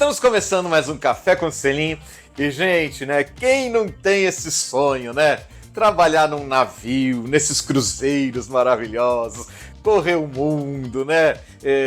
Estamos começando mais um Café com Selinho. E, gente, né? Quem não tem esse sonho, né? Trabalhar num navio, nesses cruzeiros maravilhosos, correr o mundo, né?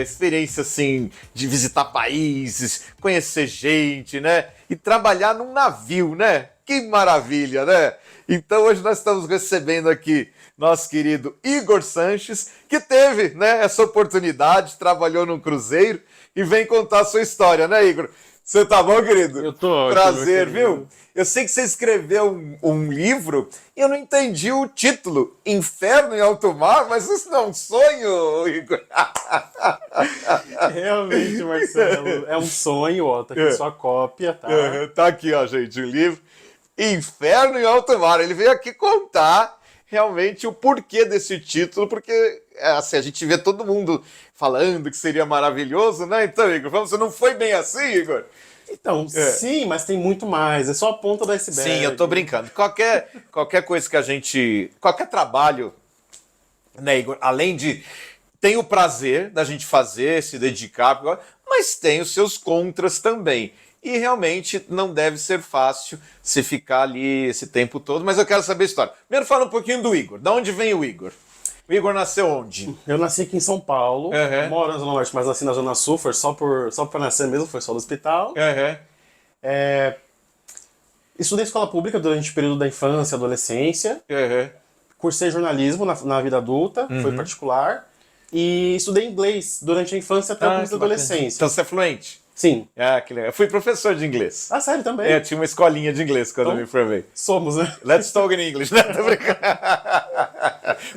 Experiência, assim, de visitar países, conhecer gente, né? E trabalhar num navio, né? Que maravilha, né? Então, hoje nós estamos recebendo aqui nosso querido Igor Sanches, que teve, né, essa oportunidade, trabalhou num cruzeiro e vem contar a sua história, né, Igor? Você tá bom, querido? Eu tô ótimo, Prazer, viu? Eu sei que você escreveu um livro e eu não entendi o título, Inferno em Alto Mar, mas isso não é um sonho, Igor? Realmente, Marcelo, é um sonho, ó, tá aqui sua cópia, tá? Tá aqui, ó, gente, o livro Inferno em Alto Mar. Ele veio aqui contar realmente o porquê desse título, porque assim, a gente vê todo mundo falando que seria maravilhoso, né? Então, Igor, você não foi bem assim, Igor? Então, sim, mas tem muito mais, é só a ponta do iceberg. Sim, eu tô brincando. Qualquer coisa que a gente... Qualquer trabalho, né, Igor? Além de... Tem o prazer da gente fazer, se dedicar, mas tem os seus contras também. E realmente não deve ser fácil se ficar ali esse tempo todo, mas eu quero saber a história. Primeiro fala um pouquinho do Igor. Da onde vem o Igor? O Igor nasceu onde? Eu nasci aqui em São Paulo, moro na Zona Norte, mas nasci na Zona Sul, foi só pra nascer mesmo, foi só do hospital. Estudei escola pública durante o período da infância e adolescência. Cursei jornalismo na vida adulta, foi particular. E estudei inglês durante a infância até o começo da adolescência. Então você é fluente? Sim. Que legal. Eu fui professor de inglês. Ah, sério, também? Eu tinha uma escolinha de inglês quando eu me formei. Somos, né? Let's talk in English, né? Tô brincando.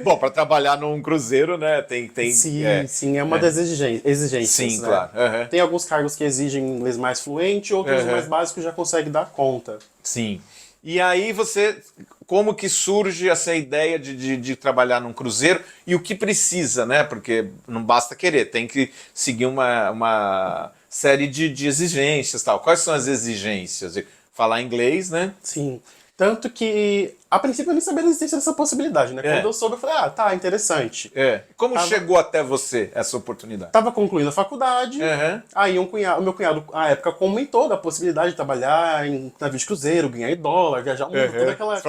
Bom, para trabalhar num cruzeiro, né? Tem. Sim, é uma das exigências. Sim, né? claro. Tem alguns cargos que exigem inglês mais fluente, outros mais básicos já conseguem dar conta. Sim. E aí você, como que surge essa ideia de trabalhar num cruzeiro e o que precisa, né? Porque não basta querer, tem que seguir uma série de exigências e tal. Quais são as exigências? Falar inglês, né? Sim. Tanto que, a princípio, eu nem sabia da existência dessa possibilidade, né? Quando eu soube, eu falei, tá, interessante. Como chegou até você essa oportunidade? Tava concluindo a faculdade, aí o meu cunhado, à época, comentou da possibilidade de trabalhar em navio de cruzeiro, ganhar em dólar, viajar o mundo, toda aquela...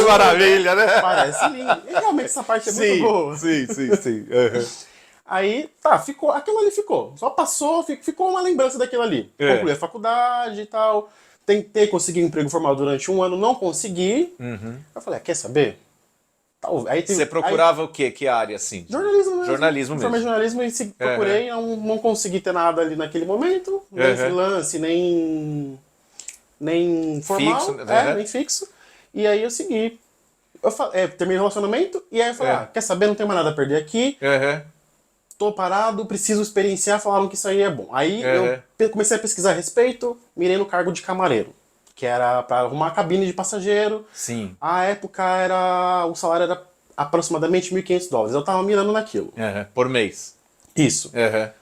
Maravilha, né? Parece lindo. E realmente essa parte é muito boa. Sim. Aí, ficou, aquilo ali ficou. Só passou, ficou uma lembrança daquilo ali. Concluí a faculdade e tal. Tentei conseguir um emprego formal durante um ano, não consegui. Eu falei, quer saber? Aí você procurava o quê? Que área, assim? Jornalismo mesmo. Jornalismo mesmo. Formei jornalismo e procurei, não consegui ter nada ali naquele momento. Nem freelance, nem formal. Fixo, nem fixo. E aí eu segui. Terminei o relacionamento e aí eu falei, quer saber? Não tenho mais nada a perder aqui. Tô parado, preciso experienciar, falaram que isso aí é bom. Aí eu comecei a pesquisar a respeito, mirei no cargo de camareiro, que era para arrumar a cabine de passageiro. Sim. À época o salário era aproximadamente $1.500. Eu tava mirando naquilo. Por mês. Isso.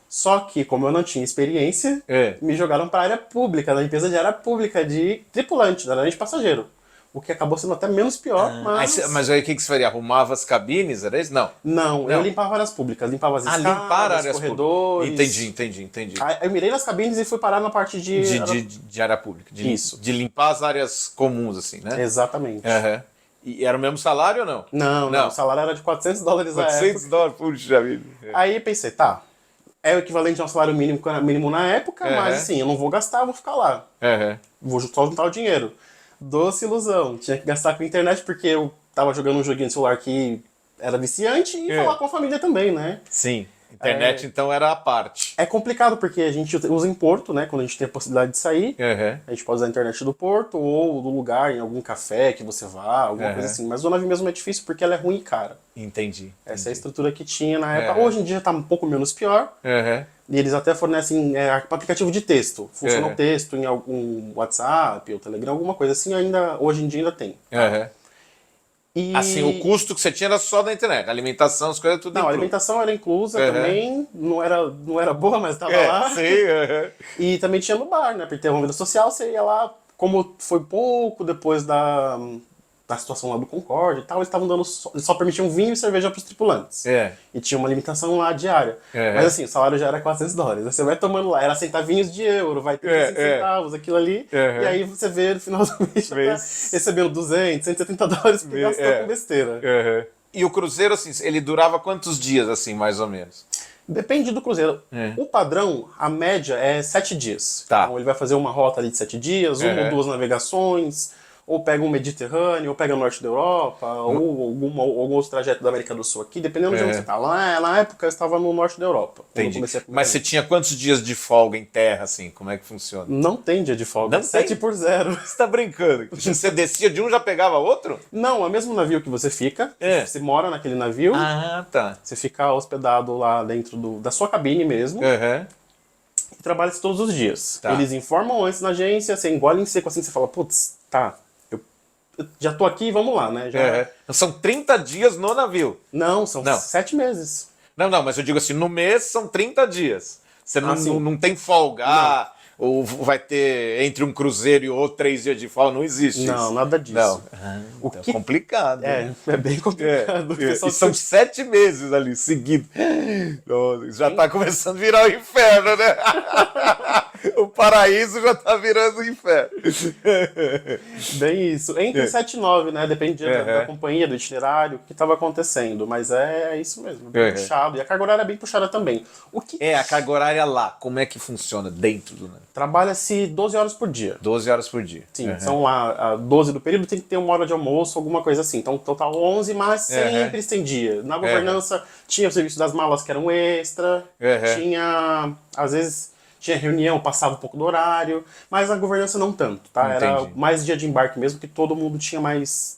Só que, como eu não tinha experiência, me jogaram para a área pública, na empresa de área pública, de tripulante, não era nem de passageiro. O que acabou sendo até menos pior, Mas aí o que você faria? Arrumava as cabines, era isso? Não. Eu limpava áreas públicas, limpava as escadas, corredores. Entendi. Aí eu mirei nas cabines e fui parar na parte de área pública. Isso. De limpar as áreas comuns, assim, né? Exatamente. E era o mesmo salário ou não? Não. O salário era de $400 à época. $400, puxa vida. Aí pensei, é o equivalente a um salário mínimo na época, mas assim, eu não vou gastar, vou ficar lá. Vou só juntar o dinheiro. Doce ilusão. Tinha que gastar com a internet porque eu tava jogando um joguinho de celular que era viciante e falar com a família também, né? Sim. Internet, então, era a parte. É complicado porque a gente usa em porto, né? Quando a gente tem a possibilidade de sair. A gente pode usar a internet do porto ou do lugar, em algum café que você vá, alguma coisa assim. Mas o navio mesmo é difícil porque ela é ruim e cara. Entendi. Essa é a estrutura que tinha na época. Hoje em dia tá um pouco menos pior. E eles até fornecem aplicativo de texto. Funciona o texto em algum WhatsApp ou Telegram, alguma coisa assim. Hoje em dia ainda tem. Assim, o custo que você tinha era só da internet. Alimentação, as coisas, tudo Não, a alimentação era inclusa também. Não era boa, mas estava lá. E também tinha no bar, né? Porque tem uma vida social, você ia lá. Como foi pouco depois da situação lá do Concorde e tal, eles estavam dando eles só permitiam vinho e cerveja para os tripulantes. E tinha uma limitação lá diária. Mas assim, o salário já era $400. Aí você vai tomando lá, era centavinhos de euro, vai ter 5 centavos, aquilo ali. E aí você vê no final do mês já tá recebendo $200, $170 porque gastou com besteira. E o cruzeiro, assim, ele durava quantos dias, assim, mais ou menos? Depende do cruzeiro. O padrão, a média é 7 dias. Tá. Então ele vai fazer uma rota ali de 7 dias, uma ou duas navegações, ou pega um Mediterrâneo, ou pega o norte da Europa, ou algum outro trajeto da América do Sul aqui, dependendo de onde você está. Lá na época eu estava no norte da Europa. Entendi. Mas você tinha quantos dias de folga em terra, assim? Como é que funciona? Não tem dia de folga. Não 7 por 0. Você tá brincando? Você descia de um já pegava outro? Não, é o mesmo navio que você fica. Você mora naquele navio. Ah, tá. Você fica hospedado lá dentro da sua cabine mesmo. E trabalha-se todos os dias. Tá. Eles informam antes na agência, você engole em seco assim, você fala, putz, tá, eu já tô aqui, vamos lá, né? São 30 dias no navio. Não, são 7 meses. Não, mas eu digo assim, no mês são 30 dias. Você não tem folga, ou vai ter entre um cruzeiro e outro 3 dias de folga, não existe não, isso. Nada disso. Não. O É que... complicado. É bem complicado. E são 7 meses ali, seguidos. Já tá começando a virar o inferno, né? O paraíso já tá virando o inferno. Bem isso. Entre 7 e 9, né? Depende da companhia, do itinerário, o que estava acontecendo. Mas é isso mesmo, bem puxado. E a carga horária é bem puxada também. A carga horária lá, como é que funciona dentro do... Trabalha-se 12 horas por dia. 12 horas por dia. Sim, são lá 12 do período, tem que ter 1 hora de almoço, alguma coisa assim. Então, total 11, mas sempre estendia. Na governança, tinha o serviço das malas que era um extra, tinha, às vezes... Tinha reunião, passava um pouco do horário, mas a governança não tanto, tá? Entendi. Era mais dia de embarque mesmo, que todo mundo tinha mais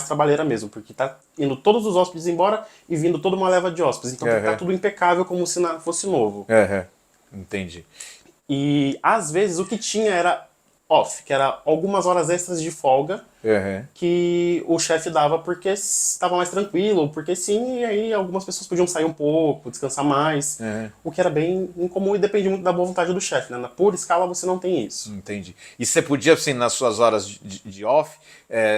trabalheira mesmo, porque tá indo todos os hóspedes embora e vindo toda uma leva de hóspedes. Então tem que estar tudo impecável como se fosse novo. Entendi. E às vezes o que tinha era off, que era algumas horas extras de folga que o chefe dava porque estava mais tranquilo, porque sim, e aí algumas pessoas podiam sair um pouco, descansar mais, o que era bem incomum e depende muito da boa vontade do chefe, né? Na pura escala você não tem isso. Entendi. E você podia, assim, nas suas horas de off,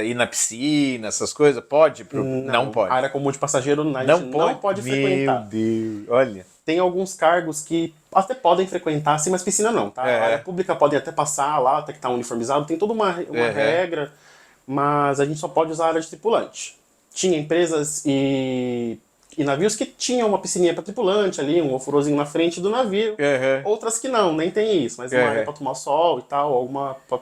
ir na piscina, essas coisas? Pode? Não pode. A área comum de passageiro não pode frequentar. Meu Deus, olha. Tem alguns cargos que até podem frequentar, sim, mas piscina não, tá? A área pública pode até passar lá, até que tá uniformizado, tem toda uma regra, mas a gente só pode usar a área de tripulante. Tinha empresas e navios que tinham uma piscininha para tripulante ali, um ofurôzinho na frente do navio. Outras que não, nem tem isso, mas uma área para tomar sol e tal, alguma para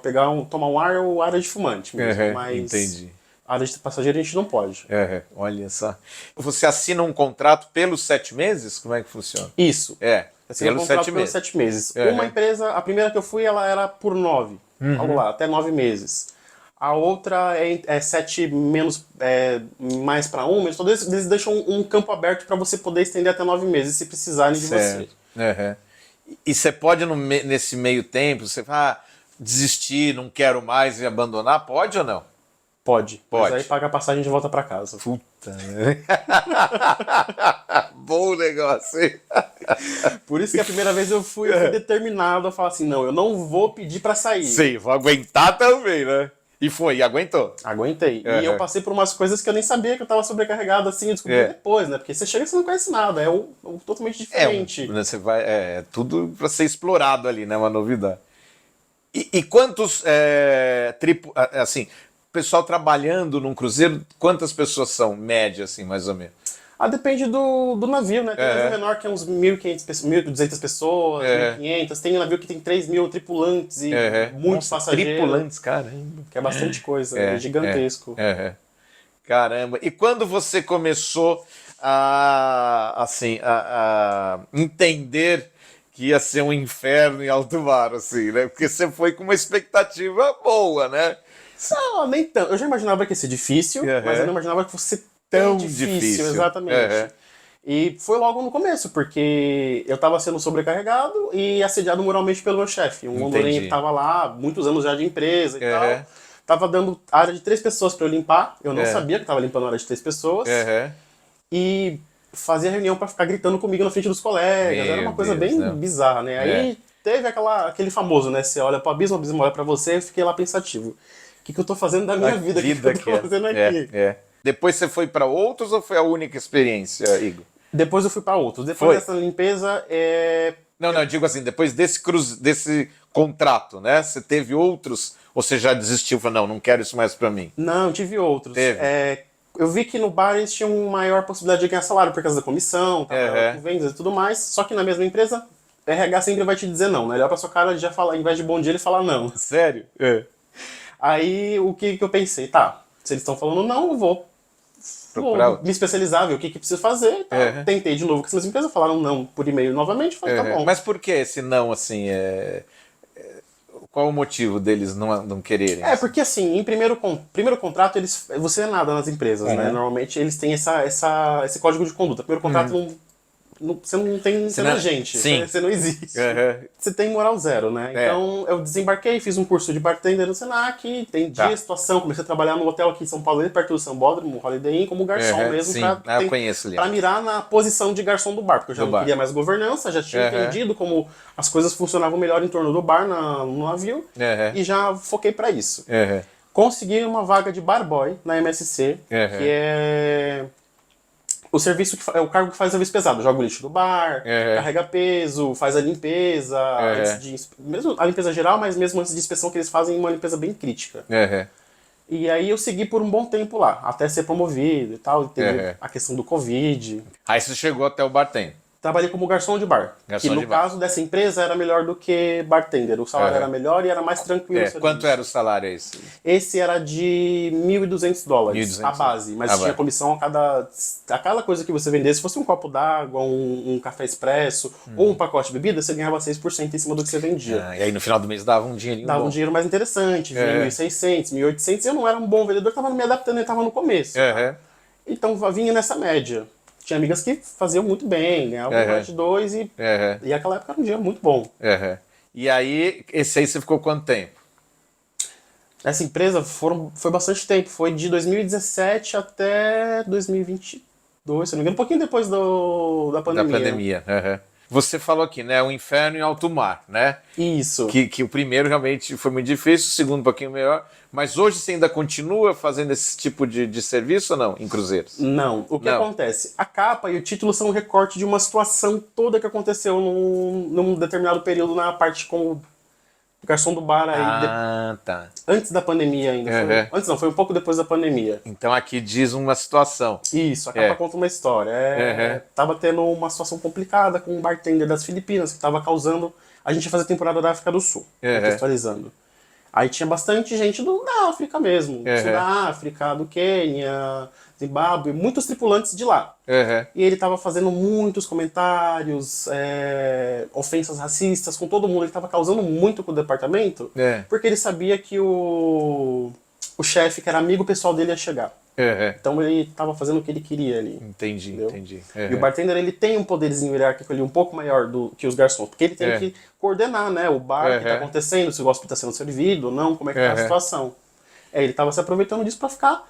tomar um ar ou área de fumante mesmo. Mas entendi. A área de passageiro a gente não pode. Olha só. Você assina um contrato pelos 7 meses? Como é que funciona? Isso. Assina um contrato pelos 7 meses. Uma empresa, a primeira que eu fui, ela era por 9. Algo lá, até 9 meses. A outra é 7 menos, mais para 1, mas todos eles deixam um campo aberto para você poder estender até 9 meses, se precisarem de você. E você pode, nesse meio tempo, você desistir, não quero mais e abandonar? Pode ou não? Pode. Mas aí paga a passagem de volta para casa. Puta. Bom negócio, hein? Por isso que a primeira vez eu fui determinado a falar assim, não, eu não vou pedir para sair. Sim, vou aguentar também, né? E aguentou. Aguentei. E eu passei por umas coisas que eu nem sabia que eu tava sobrecarregado assim, eu descobri depois, né? Porque você chega e você não conhece nada, é totalmente diferente. Você vai, tudo para ser explorado ali, né? Uma novidade. E quantos, assim, pessoal trabalhando num cruzeiro, quantas pessoas são, média, assim, mais ou menos? Depende do navio, né? Tem navio menor que é uns 1.200 pessoas, 1.500. Tem um navio que tem 3.000 tripulantes e muitos passageiros. Tripulantes, caramba. Que é bastante coisa, é gigantesco. Caramba. E quando você começou a entender que ia ser um inferno em alto mar, assim, né? Porque você foi com uma expectativa boa, né? Não, nem tanto. Eu já imaginava que ia ser difícil, mas eu não imaginava que fosse tão difícil. Exatamente. E foi logo no começo, porque eu estava sendo sobrecarregado e assediado moralmente pelo meu chefe. Um hondurenho que estava lá, muitos anos já de empresa e tal. Tava dando área de 3 pessoas para eu limpar. Eu não sabia que estava limpando a área de 3 pessoas. E fazia reunião para ficar gritando comigo na frente dos colegas. Era uma coisa bem bizarra, né? Aí teve aquele famoso, né? Você olha para o abismo olha para você. Eu fiquei lá pensativo. que eu tô fazendo da minha vida? O que eu tô fazendo aqui? Depois você foi para outros ou foi a única experiência, Igor? Depois eu fui para outros. Depois dessa limpeza, Não, digo assim, depois desse contrato, né? Você teve outros ou você já desistiu e falou, não quero isso mais para mim? Não, tive outros. Teve. Eu vi que no bar eles tinham maior possibilidade de ganhar salário por causa da comissão, com vendas e tudo mais. Só que na mesma empresa, RH sempre vai te dizer não, né? Ele olha pra sua cara e já fala, ao invés de bom dia, ele fala não. Sério? Aí o que eu pensei? Tá, se eles estão falando não, eu vou me especializar, ver o que preciso fazer. Tá. Tentei de novo com essas empresas, falaram não por e-mail novamente, falei, tá bom. Mas por que esse não, assim, qual o motivo deles não quererem? Porque assim, em primeiro contrato, você é nada nas empresas, né? Normalmente eles têm esse código de conduta. Primeiro contrato você não tem agente, você não existe. Você tem moral zero, né? Então eu desembarquei, fiz um curso de bartender no Senac, entendi a situação, comecei a trabalhar no hotel aqui em São Paulo, perto do Sambódromo, Holiday Inn, como garçom mesmo, eu conheço ali. Pra mirar na posição de garçom do bar, porque eu já não queria mais governança, já tinha entendido como as coisas funcionavam melhor em torno do bar no navio, e já foquei pra isso. Consegui uma vaga de bar boy na MSC, que é o serviço é o cargo que faz serviço pesado. Joga o lixo do bar, carrega peso, faz a limpeza, mesmo a limpeza geral, mas mesmo antes de inspeção que eles fazem uma limpeza bem crítica. E aí eu segui por um bom tempo lá, até ser promovido e tal, teve a questão do Covid. Aí você chegou até o bartender. Trabalhei como garçom de bar. Que no caso dessa empresa era melhor do que bartender. O salário era melhor e era mais tranquilo. Quanto era o salário esse? Esse era de $1.200 a base. Mas tinha comissão a cada coisa que você vendesse. Se fosse um copo d'água, um café expresso ou um pacote de bebida, você ganhava 6% em cima do que você vendia. E aí no final do mês dava um dinheirinho Dava um dinheiro mais interessante. 1.600, 1.800. Eu não era um bom vendedor, estava me adaptando, eu estava no começo. Então vinha nessa média. Tinha amigas que faziam muito bem, ganhavam mais de 2 e aquela época era um dinheiro muito bom. E aí, esse aí você ficou quanto tempo? Essa empresa foi bastante tempo, foi de 2017 até 2022, se não me engano, um pouquinho depois da pandemia. Da pandemia, Você falou aqui, né? O inferno em alto mar, né? Isso. Que o primeiro realmente foi muito difícil, o segundo um pouquinho melhor. Mas hoje você ainda continua fazendo esse tipo de serviço ou não, em cruzeiros? Não. O que acontece? A capa e o título são um recorte de uma situação toda que aconteceu num determinado período na parte com o garçom do bar aí. Tá. Antes da pandemia ainda. Antes não, foi um pouco depois da pandemia. Então aqui diz uma situação. Isso, a capa conta uma história. Tava tendo uma situação complicada com um bartender das Filipinas que tava causando... A gente ia fazer temporada da África do Sul, contextualizando. Aí tinha bastante gente da África mesmo. Da África, do Quênia, Zimbábue, muitos tripulantes de lá. E ele estava fazendo muitos comentários, ofensas racistas com todo mundo. Ele estava causando muito com o departamento, porque ele sabia que o chefe, que era amigo pessoal dele, ia chegar. Então ele estava fazendo o que ele queria ali. Entendi. E o bartender, ele tem um poderzinho hierárquico ali um pouco maior do que os garçons, porque ele tem que coordenar, né, o bar, o que está acontecendo, se o hóspede está sendo servido ou não, como é que está a situação. Ele estava se aproveitando disso para ficar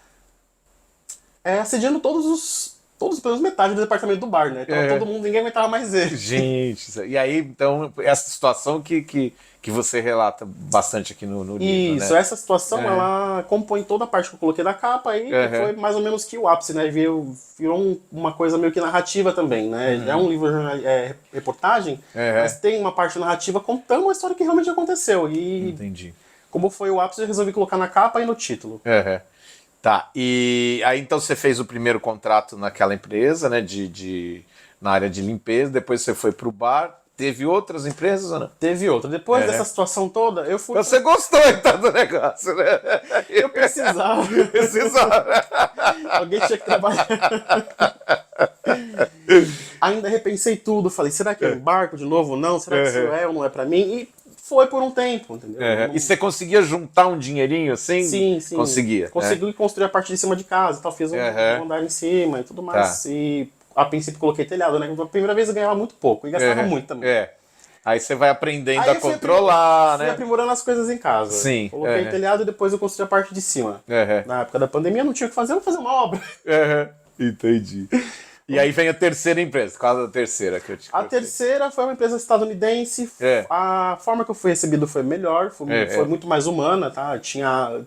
assediando todos pelos metade do departamento do bar, né? Então todo mundo, ninguém aguentava mais ele. Gente, e aí, então, essa situação que você relata bastante aqui no livro, Isso, né? Essa situação, ela compõe toda a parte que eu coloquei da capa e foi mais ou menos que o ápice, né? Virou uma coisa meio que narrativa também, né? É um livro reportagem, mas tem uma parte narrativa contando uma história que realmente aconteceu. E entendi. Como foi o ápice, eu resolvi colocar na capa e no título. Tá, e aí então você fez o primeiro contrato naquela empresa, né, na área de limpeza, depois você foi pro bar, teve outras empresas ou não? Teve outra. Depois dessa situação toda, eu fui... Você gostou então do negócio, né? Eu precisava. Alguém tinha que trabalhar. Ainda repensei tudo, falei, será que eu embarco de novo ou não? Será que isso é ou não é pra mim? E foi por um tempo, entendeu? E você conseguia juntar um dinheirinho assim? Sim. Conseguia. Consegui construir a parte de cima de casa, tal, fiz um andar em cima e tudo mais. E a princípio coloquei telhado, né? A primeira vez eu ganhava muito pouco e gastava muito também. Aí você vai aprendendo a controlar, né? Fui aprimorando as coisas em casa. Sim. Coloquei telhado e depois eu construí a parte de cima. Na época da pandemia não tinha o que fazer, eu vou fazer uma obra. Entendi. E aí vem a terceira empresa. Qual a terceira que eu te A terceira foi uma empresa estadunidense. A forma que eu fui recebido foi melhor, foi muito mais humana, tá? Tinha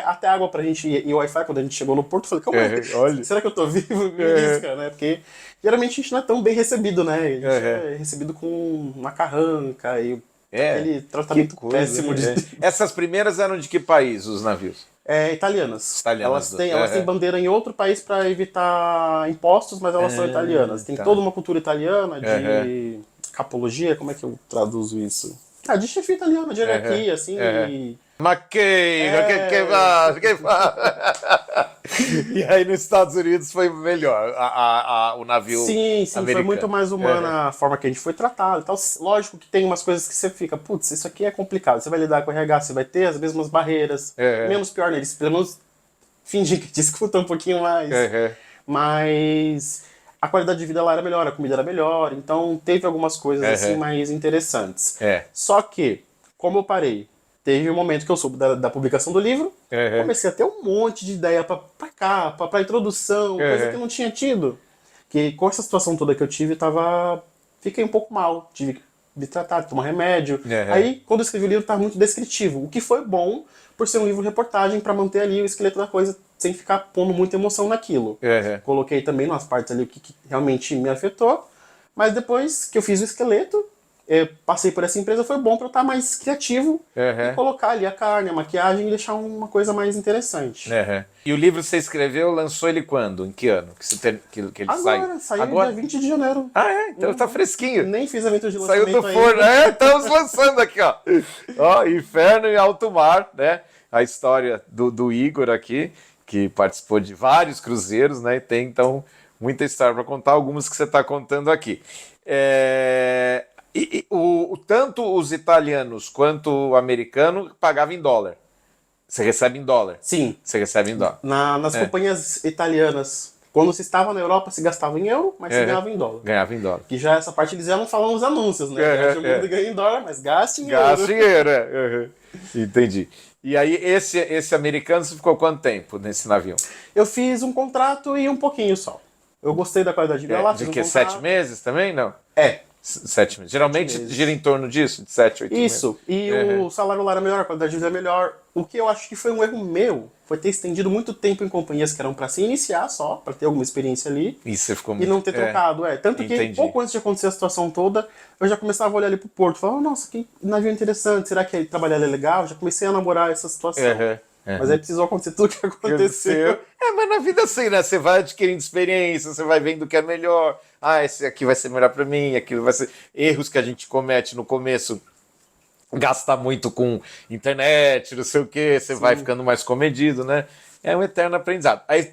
até água pra gente ir, e Wi-Fi quando a gente chegou no porto. Eu falei, calma aí, olha. será que eu tô vivo? Me risca, né? Porque geralmente a gente não é tão bem recebido, né? A gente é recebido com uma carranca e aquele tratamento péssimo. Essas primeiras eram de que país, os navios? Italianas. Elas têm bandeira em outro país para evitar impostos, mas elas são italianas. Tem toda uma cultura italiana de capologia, como é que eu traduzo isso? De chefia italiana, de hierarquia, assim. Maqueira, que faz? E aí nos Estados Unidos foi melhor o navio americano. Foi muito mais humana a forma que a gente foi tratado. Então, lógico que tem umas coisas que você fica, putz, isso aqui é complicado. Você vai lidar com o RH, você vai ter as mesmas barreiras. Menos pior neles, pelo menos fingir que te escuta um pouquinho mais. Mas a qualidade de vida lá era melhor, a comida era melhor. Então teve algumas coisas assim mais interessantes. Só que, como eu parei, teve um momento que eu soube da publicação do livro, comecei a ter um monte de ideia pra capa, pra introdução, coisa que eu não tinha tido. Que com essa situação toda que eu tive, fiquei um pouco mal, tive que me tratar, tomar remédio. Aí, quando eu escrevi o livro, estava muito descritivo, o que foi bom por ser um livro de reportagem, pra manter ali o esqueleto da coisa, sem ficar pondo muita emoção naquilo. Coloquei também nas partes ali o que realmente me afetou, mas depois que eu fiz o esqueleto, passei por essa empresa, foi bom para eu estar mais criativo e colocar ali a carne, a maquiagem e deixar uma coisa mais interessante. E o livro você escreveu, lançou ele quando? Em que ano que ele Agora, saiu dia 20 de janeiro. Então tá fresquinho. Nem fiz evento de lançamento ainda. Saiu do forno, estamos lançando aqui, ó. Inferno e Alto Mar, né? A história do Igor aqui, que participou de vários cruzeiros, né? E tem, então, muita história para contar, algumas que você está contando aqui. Tanto os italianos quanto o americano pagavam em dólar. Você recebe em dólar? Sim. Você recebe em dólar. Nas companhias italianas, quando você estava na Europa, se gastava em euro, mas você ganhava em dólar. Ganhava em dólar. Que já essa parte eles já não falam nos anúncios, né? Gaste o mundo e ganha em dólar, mas gaste em euro. Gaste em euro, Entendi. E aí, esse americano, você ficou quanto tempo nesse navio? Eu fiz um contrato e um pouquinho só. Eu gostei da qualidade de vida lá. De que? 7 meses também? Não? 7 meses. Geralmente 7 meses. Gira em torno disso, de 7, 8 meses. Isso. E o salário lá era melhor, a qualidade de vida é melhor. O que eu acho que foi um erro meu foi ter estendido muito tempo em companhias que eram para se iniciar só, para ter alguma experiência ali. E você ficou E não ter trocado. Tanto que pouco antes de acontecer a situação toda, eu já começava a olhar ali pro porto. Falava, nossa, que navio interessante. Será que trabalhar é legal? Já comecei a namorar essa situação. Mas aí precisou acontecer tudo que aconteceu. Mas na vida assim, né? Você vai adquirindo experiência, você vai vendo o que é melhor. Esse aqui vai ser melhor pra mim, aquilo vai ser... Erros que a gente comete no começo, gasta muito com internet, não sei o quê, você vai ficando mais comedido, né? É um eterno aprendizado. Aí,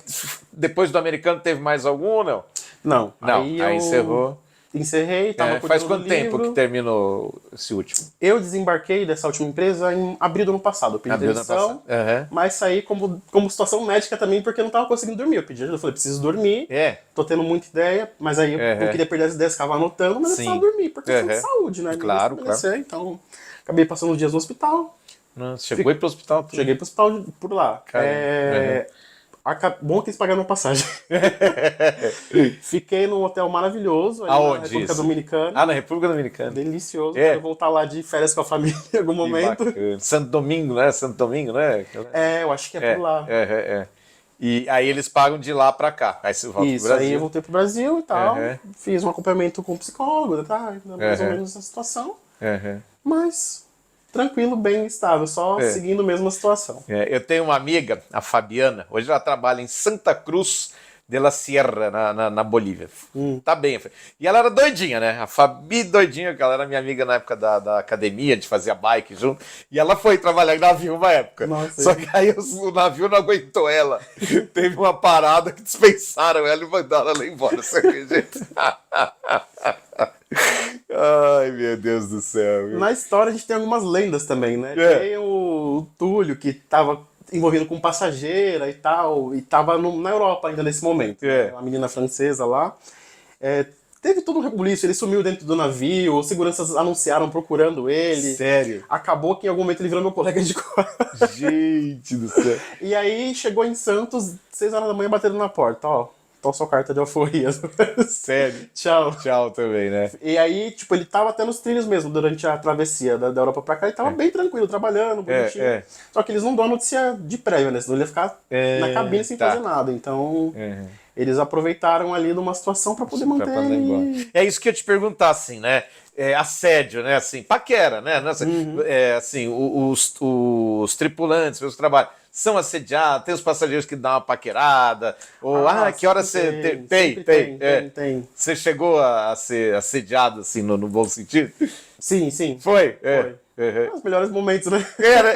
depois do americano, teve mais algum ou não? Não. Aí encerrou. Encerrei, tava Faz quanto tempo que terminou esse último? Eu desembarquei dessa última empresa em abril do ano passado. Eu pedi demissão, mas saí como situação médica também, porque eu não tava conseguindo dormir. Eu falei, preciso dormir, tô tendo muita ideia, mas aí eu não queria perder as ideias, ficava anotando, mas eu precisava dormir, por questão de saúde, né? Claro. Então, acabei passando os dias no hospital. Chegou aí pro hospital? Cheguei pro hospital por lá. Bom que eles pagaram a passagem. Fiquei num hotel maravilhoso ali na República Dominicana. Na República Dominicana. Delicioso. Quero voltar lá de férias com a família em algum momento. Santo Domingo, né? Eu acho que é por lá. E aí eles pagam de lá pra cá. Aí você volta pro Brasil. Aí eu voltei pro Brasil e tal. Fiz um acompanhamento com o psicólogo, mais ou menos essa situação. Mas... tranquilo, bem estável, só seguindo a mesma situação. Eu tenho uma amiga, a Fabiana, hoje ela trabalha em Santa Cruz de la Sierra, na Bolívia. Tá bem. E ela era doidinha, né? A Fabi doidinha, que ela era minha amiga na época da academia, de fazer bike junto. E ela foi trabalhar em navio uma época. Só que aí o navio não aguentou ela. Teve uma parada que dispensaram ela e mandaram ela embora, você acredita? Ai, meu Deus do céu. Na história a gente tem algumas lendas também, né? Tem o Túlio, que estava envolvido com passageira e tal, e estava na Europa ainda nesse momento. Né? Uma menina francesa lá. Teve todo um rebuliço, ele sumiu dentro do navio, os seguranças anunciaram procurando ele. Sério? Acabou que em algum momento ele virou meu colega de quarto. Gente do céu. E aí chegou em Santos, 6 horas da manhã, batendo na porta, Tô sua carta de alforria. Sério? Tchau. Tchau também, né? E aí, tipo, ele tava até nos trilhos mesmo, durante a travessia da Europa pra cá, ele tava bem tranquilo, trabalhando, bonitinho. Só que eles não dão notícia de prévia, né? Senão ele ia ficar na cabine sem fazer nada. Então, eles aproveitaram ali de uma situação pra poder manter ele... É isso que eu te perguntar, assim, né? Assédio, né? Assim, paquera, né? Assim, os tripulantes, os trabalhos, são assediados, tem os passageiros que dão uma paquerada, ou, que hora você... Tem. Você chegou a ser assediado, assim, no bom sentido? Sim. Foi? Os melhores momentos, né?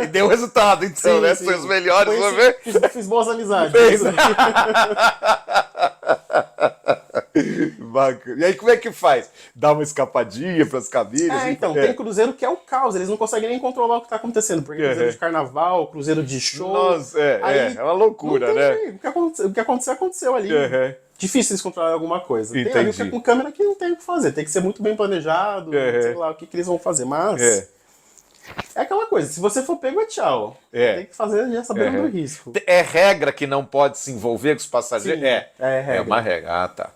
E deu resultado, então, né? São os melhores momentos. Fiz boas amizades. Bacana. E aí, como é que faz? Dá uma escapadinha pras cabines? Então, tem cruzeiro que é o caos, eles não conseguem nem controlar o que tá acontecendo, porque cruzeiro de carnaval, cruzeiro de show... Nossa, é uma loucura, né? O que aconteceu ali. Difícil eles controlarem alguma coisa. Tem ali que é com câmera que não tem o que fazer, tem que ser muito bem planejado, sei lá o que eles vão fazer, mas... É aquela coisa, se você for pego, tchau. Tem que fazer já sabendo do risco. É regra que não pode se envolver com os passageiros? Sim, é regra. É uma regra. Tá.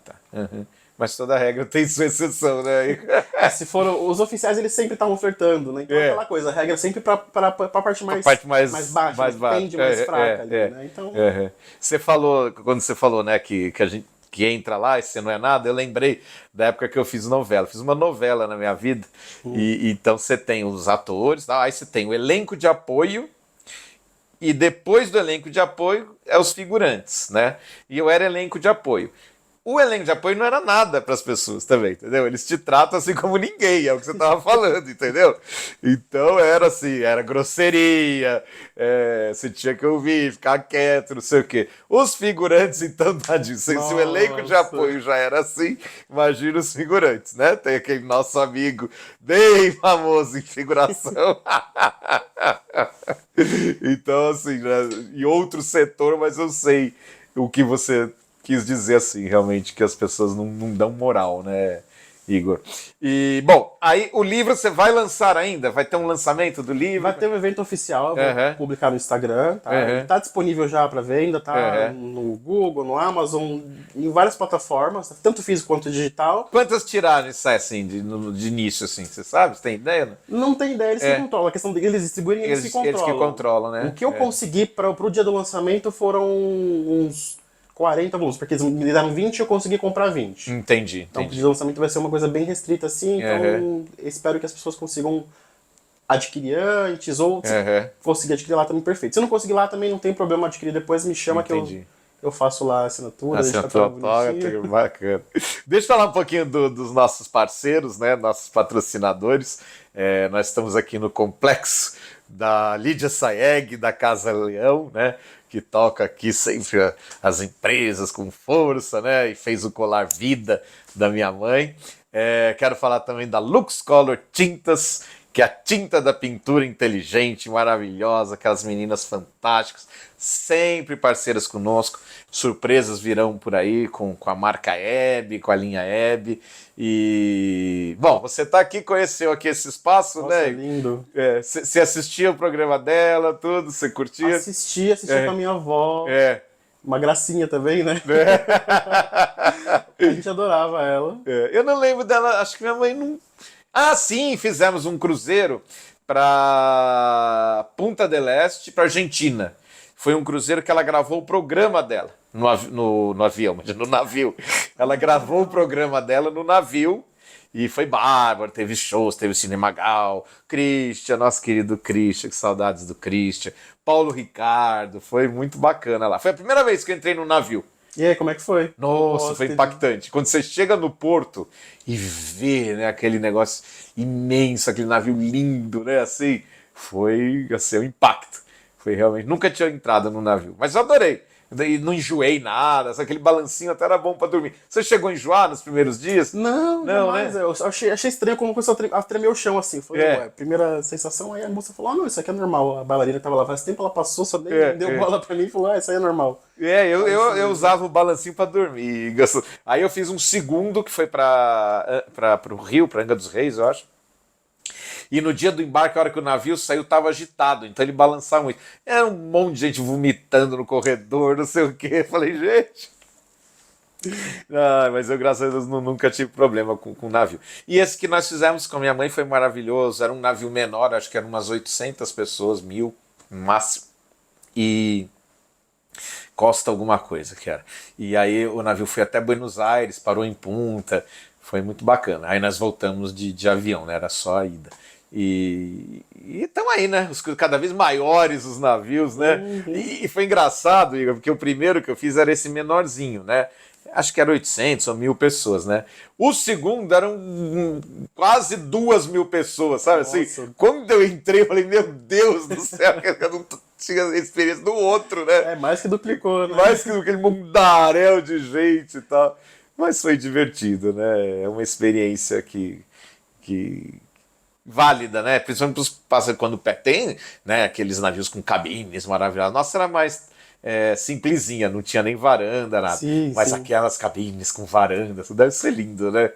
Mas toda regra tem sua exceção, né? Se for os oficiais, eles sempre estavam flertando, né? Então é aquela coisa, a regra é sempre pra parte mais baixa, mais tende, mais fraca ali, né? Então... Você falou, quando você falou, né, que a gente que entra lá e você não é nada, eu lembrei da época que eu fiz novela. Fiz uma novela na minha vida, e então você tem os atores, aí você tem o elenco de apoio, e depois do elenco de apoio é os figurantes, né? E eu era elenco de apoio. O elenco de apoio não era nada para as pessoas também, entendeu? Eles te tratam assim como ninguém, é o que você estava falando, entendeu? Então era assim, era grosseria, você tinha que ouvir, ficar quieto, não sei o quê. Os figurantes, então, tadinho, se o elenco de apoio já era assim, imagina os figurantes, né? Tem aquele nosso amigo bem famoso em figuração. Então, assim, né? Em outro setor, mas eu sei o que você quis dizer, assim, realmente, que as pessoas não dão moral, né, Igor? E, bom, aí o livro você vai lançar ainda? Vai ter um lançamento do livro? Vai ter um evento oficial, eu vou publicar no Instagram, tá? Ele tá disponível já para venda, tá? No Google, no Amazon, em várias plataformas, tanto físico quanto digital. Quantas tiragens sai, assim, de início, assim, você sabe? Você tem ideia? Não tem ideia, eles se controlam. A questão deles distribuírem, eles se controlam. Eles que controlam, né? O que eu consegui pro dia do lançamento foram uns 40 volumes, porque eles me deram 20 e eu consegui comprar 20. Entendi. Então o dia do lançamento vai ser uma coisa bem restrita assim, então espero que as pessoas consigam adquirir antes, ou se conseguir adquirir lá também, perfeito. Se não conseguir lá também, não tem problema adquirir depois, me chama que eu faço lá a assinatura. Bacana. Deixa eu falar um pouquinho dos nossos parceiros, né, nossos patrocinadores. Nós estamos aqui no complexo da Lídia Saeg, da Casa Leão, né, que toca aqui sempre as empresas com força, né, e fez o colar Vida da minha mãe. Quero falar também da Lux Color Tintas, que é a tinta da pintura inteligente, maravilhosa, aquelas meninas fantásticas, sempre parceiras conosco. Surpresas virão por aí com a marca Hebe, com a linha Hebe. E, bom, você está aqui, conheceu aqui esse espaço, nossa, né? Lindo. Você assistia o programa dela, tudo? Você curtia? Assistia com a minha avó. Uma gracinha também, né? A gente adorava ela. Eu não lembro dela, acho que minha mãe não... Ah, sim, fizemos um cruzeiro para Punta del Este, para Argentina. Foi um cruzeiro que ela gravou o programa dela no avião, mas no navio. Ela gravou o programa dela no navio e foi bárbaro. Teve shows, teve Cinemagal, Christian, nosso querido Christian, que saudades do Christian, Paulo Ricardo, foi muito bacana lá. Foi a primeira vez que eu entrei no navio. E aí, como é que foi? Nossa, foi impactante. Quando você chega no porto e vê, né, aquele negócio imenso, aquele navio lindo, né, assim, foi assim, um impacto. Foi realmente... Nunca tinha entrado no navio, mas eu adorei. E não enjoei nada, aquele balancinho até era bom pra dormir. Você chegou a enjoar nos primeiros dias? Não, mas né? Eu achei estranho como começou a tremer o chão assim. Foi a primeira sensação, aí a moça falou, não, isso aqui é normal. A bailarina que tava lá faz tempo, ela passou, só deu bola pra mim e falou, isso aí é normal. Eu usava o balancinho pra dormir. Aí eu fiz um segundo que foi pro Rio, pra Angra dos Reis, eu acho. E no dia do embarque, a hora que o navio saiu, estava agitado, então ele balançava muito. Era um monte de gente vomitando no corredor, não sei o quê. Eu falei, gente, Mas eu, graças a Deus, nunca tive problema com o navio. E esse que nós fizemos com a minha mãe foi maravilhoso. Era um navio menor, acho que eram umas 800 pessoas, 1000 no máximo. E Costa alguma coisa que era. E aí o navio foi até Buenos Aires, parou em Punta. Foi muito bacana. Aí nós voltamos de avião, né? Era só a ida. E estão aí, né? Cada vez maiores os navios, né? Uhum. E foi engraçado, Igor, porque o primeiro que eu fiz era esse menorzinho, né? Acho que era 800 ou 1000 pessoas, né? O segundo eram quase 2000 pessoas, sabe? Nossa. Assim, quando eu entrei, eu falei, meu Deus do céu, eu não tinha a experiência do outro, né? É, mais que duplicou, né? Mais que aquele mundaréu de gente e tal. Mas foi divertido, né? É uma experiência que válida, né? Principalmente para os passageiros quando tem, né? Aqueles navios com cabines maravilhosas. Nossa, era mais simplesinha, não tinha nem varanda, nada. Sim, mas sim. aquelas cabines com varanda, isso deve ser lindo, né?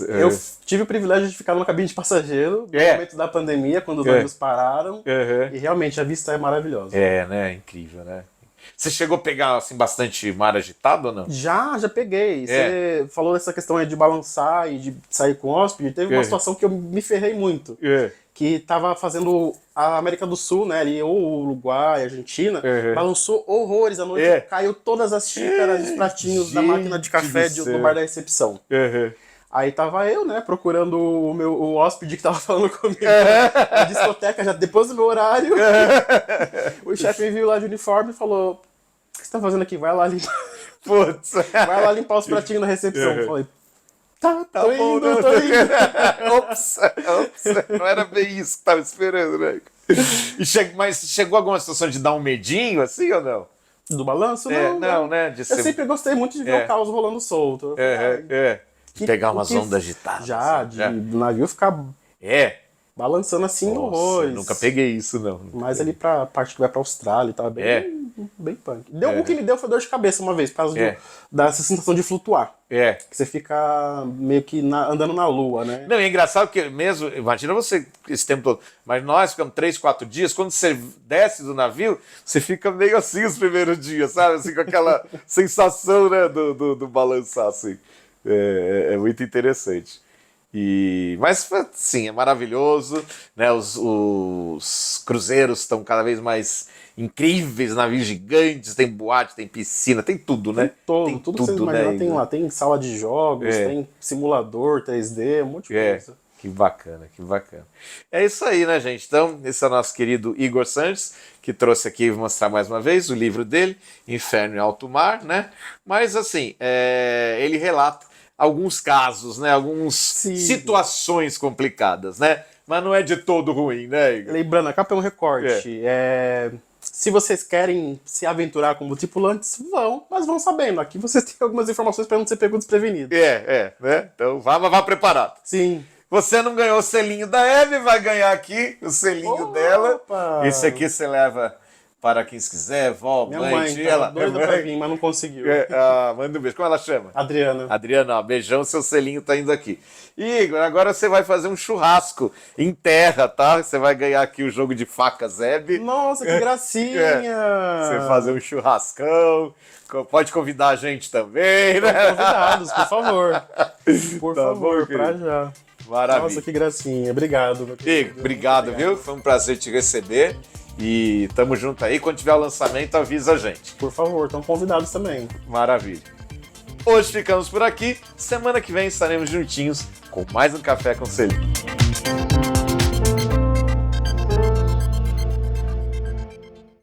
Eu tive o privilégio de ficar numa cabine de passageiro no momento da pandemia, quando os ônibus pararam. E realmente a vista é maravilhosa. Né? Incrível, né? Você chegou a pegar assim, bastante mar agitado ou não? Já peguei. Você falou dessa questão aí de balançar e de sair com hóspede. Teve uma situação que eu me ferrei muito. Que tava fazendo a América do Sul, né? Ali, ou Uruguai, Argentina, balançou horrores à noite. Caiu todas as xícaras, os pratinhos da máquina de café do bar da recepção. Aí tava eu, né, procurando o hóspede que tava falando comigo na discoteca, já depois do meu horário. O chefe me viu lá de uniforme e falou: o que você tá fazendo aqui? Vai lá limpar. Putz. Vai lá limpar os pratinhos na recepção. Eu falei, tá tô indo. Ops, não era bem isso que tava esperando, né? Mas chegou alguma situação de dar um medinho, assim, ou não? Do balanço? Não, né? Eu sempre gostei muito de ver o caos rolando solto. Pegar umas ondas agitadas. Do navio ficar balançando assim horrores. Nunca peguei isso, não. Mas ali pra parte que vai pra Austrália e tal, bem punk. O que me deu foi dor de cabeça uma vez, por causa dessa sensação de flutuar. Que você fica meio que andando na lua, né? Não, é engraçado que mesmo, imagina você esse tempo todo, mas nós ficamos 3, 4 dias, quando você desce do navio, você fica meio assim os primeiros dias, sabe? Assim, com aquela sensação, né, do balançar, assim. É muito interessante. Mas, sim, é maravilhoso, né? Os cruzeiros estão cada vez mais incríveis, navios gigantes, tem boate, tem piscina, tem tudo, né? Tem tudo que você imaginar, né? Tem lá, tem sala de jogos, tem simulador 3D, um monte de coisa. Que bacana, que bacana. É isso aí, né, gente? Então, esse é o nosso querido Igor Sanches, que trouxe aqui, vou mostrar mais uma vez, o livro dele, Inferno em Alto Mar, né? Mas, assim, ele relata alguns casos, né? Algumas situações complicadas, né? Mas não é de todo ruim, né, Igor? Lembrando, a capa é um recorte. Se vocês querem se aventurar como tripulantes, mas vão sabendo. Aqui vocês têm algumas informações para não ser pego desprevenido. Né? Então vá preparado. Sim. Você não ganhou o selinho da Hebe, vai ganhar aqui o selinho dela. Esse aqui você leva para quem quiser, vó, minha mãe, tia. Ela doida pra vir, mas não conseguiu. Manda um beijo. Como ela chama? Adriana, beijão, seu selinho tá indo aqui. Igor, agora você vai fazer um churrasco em terra, tá? Você vai ganhar aqui o jogo de facas Hebe. Nossa, que gracinha! Você fazer um churrascão. Pode convidar a gente também, né? Convidados, por favor. Por favor, bom, pra já. Maravilha. Nossa, que gracinha. Obrigado, meu querido. Igor, obrigado, viu? Foi um prazer te receber. E tamo junto aí. Quando tiver o lançamento, avisa a gente. Por favor, estão convidados também. Maravilha. Hoje ficamos por aqui. Semana que vem estaremos juntinhos com mais um Café com Selinho.